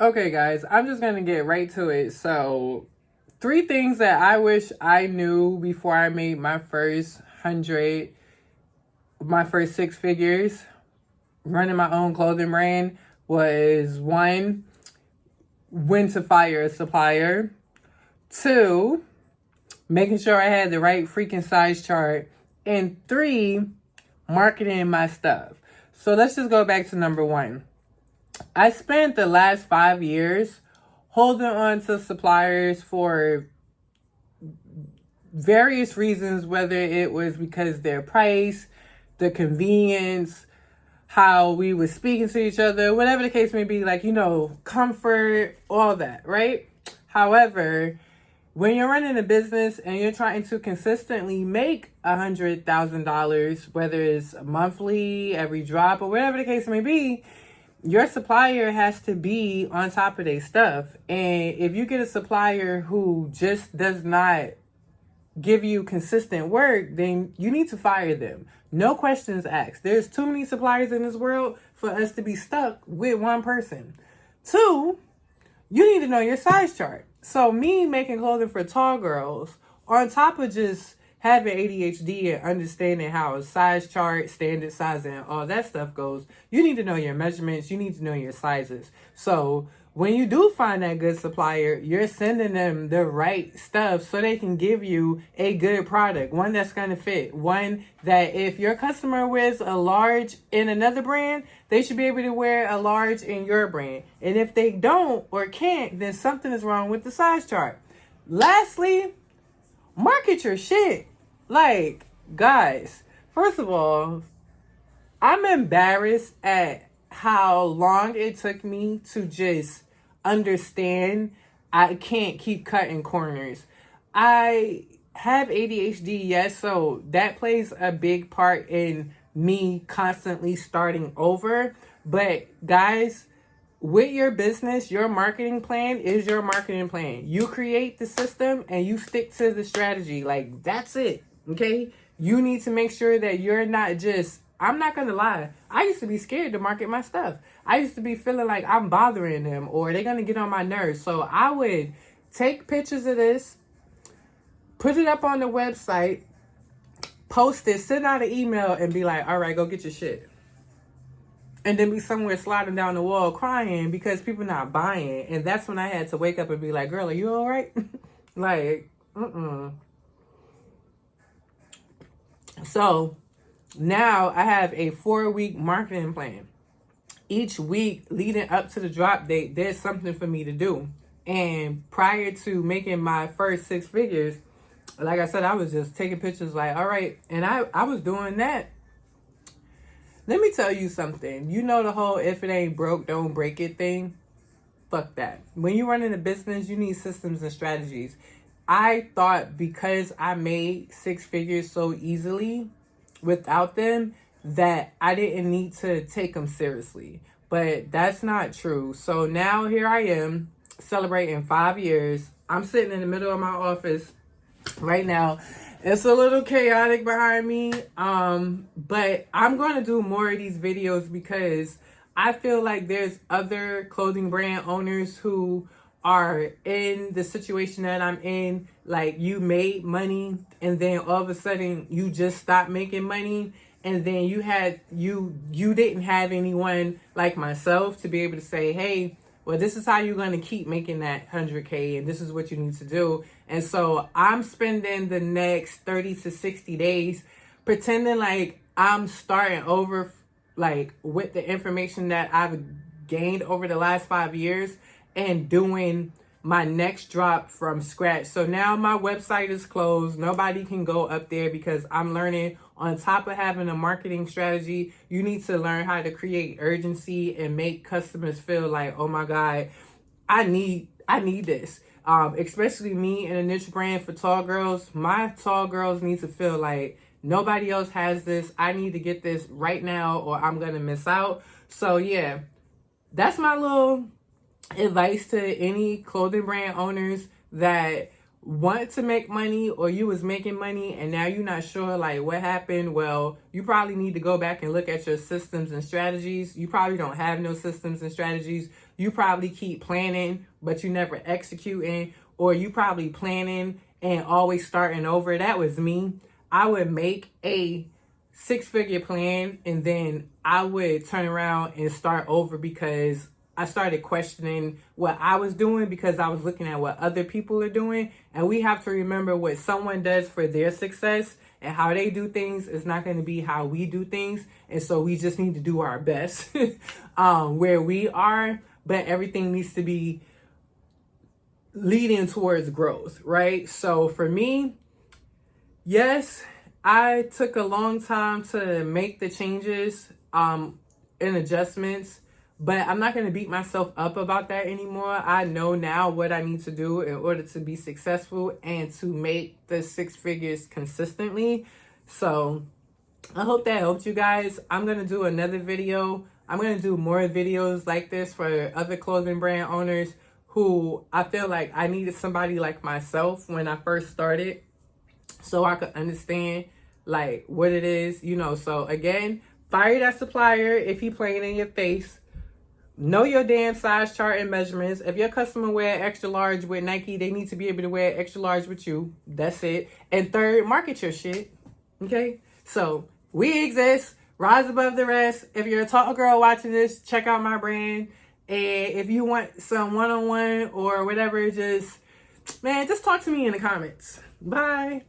Okay, guys, I'm just going to get right to it. So, 3 things that I wish I knew before I made my first 6 figures running my own clothing brand was 1, when to fire a supplier. 2, making sure I had the right freaking size chart. And 3, marketing my stuff. So let's just go back to number 1. I spent the last 5 years holding on to suppliers for various reasons, whether it was because their price, the convenience, how we were speaking to each other, whatever the case may be, like, comfort, all that, right? However, when you're running a business and you're trying to consistently make $100,000, whether it's monthly, every drop, or whatever the case may be, your supplier has to be on top of their stuff. And if you get a supplier who just does not give you consistent work, then you need to fire them. No questions asked. There's too many suppliers in this world for us to be stuck with one person. 2, you need to know your size chart. So me making clothing for tall girls, on top of just having ADHD and understanding how a size chart, standard size, and all that stuff goes, you need to know your measurements. You need to know your sizes. So when you do find that good supplier, you're sending them the right stuff so they can give you a good product, one that's going to fit, one that if your customer wears a large in another brand, they should be able to wear a large in your brand. And if they don't or can't, then something is wrong with the size chart. Lastly, market your shit. Like, guys, first of all, I'm embarrassed at how long it took me to just understand I can't keep cutting corners. I have ADHD, yes, so that plays a big part in me constantly starting over. But guys, with your business, your marketing plan is your marketing plan. You create the system and you stick to the strategy. Like, that's it, okay? You need to make sure that you're not just, I'm not going to lie, I used to be scared to market my stuff. I used to be feeling like I'm bothering them or they're going to get on my nerves. So I would take pictures of this, put it up on the website, post it, send out an email and be like, all right, go get your shit. And then be somewhere sliding down the wall crying because people not buying. And that's when I had to wake up and be like, girl, are you all right? Like, So now I have a 4-week marketing plan. Each week leading up to the drop date, there's something for me to do. And prior to making my first 6 figures, like I said, I was just taking pictures like, all right. And I was doing that. Let me tell you something. You know the whole if it ain't broke, don't break it thing? Fuck that. When you're running a business, you need systems and strategies. I thought because I made 6 figures so easily without them that I didn't need to take them seriously. But that's not true. So now here I am celebrating 5 years. I'm sitting in the middle of my office right now. It's a little chaotic behind me, but I'm going to do more of these videos because I feel like there's other clothing brand owners who are in the situation that I'm in. Like, you made money and then all of a sudden you just stopped making money, and then you didn't have anyone like myself to be able to say, hey, well, this is how you're going to keep making that 100K and this is what you need to do. And so I'm spending the next 30 to 60 days pretending like I'm starting over, like with the information that I've gained over the last 5 years and doing my next drop from scratch. So now my website is closed. Nobody can go up there because I'm learning. On top of having a marketing strategy, you need to learn how to create urgency and make customers feel like, oh my God, I need this. Especially me in a niche brand for tall girls. My tall girls need to feel like nobody else has this. I need to get this right now or I'm going to miss out. So yeah, that's my little advice to any clothing brand owners that want to make money, or you was making money and now you're not sure like what happened. Well, you probably need to go back and look at your systems and strategies. You probably don't have no systems and strategies. you probably keep planning, but you never executing, or you probably planning and always starting over. That was me. I would make a 6-figure plan and then I would turn around and start over because I started questioning what I was doing because I was looking at what other people are doing. And we have to remember what someone does for their success and how they do things is not going to be how we do things. And so we just need to do our best where we are, but everything needs to be leading towards growth, right? So for me, yes, I took a long time to make the changes and adjustments, but I'm not going to beat myself up about that anymore. I know now what I need to do in order to be successful and to make the 6 figures consistently. So I hope that helped you guys. I'm going to do another video. I'm going to do more videos like this for other clothing brand owners who I feel like I needed somebody like myself when I first started, so I could understand like what it is, you know. So again, fire that supplier if he playing in your face. Know your damn size chart and measurements. If your customer wear extra large with Nike, they need to be able to wear extra large with you. That's it. And third, market your shit. Okay? So we exist. Rise above the rest. If you're a tall girl watching this, check out my brand. And if you want some one-on-one or whatever, just talk to me in the comments. Bye.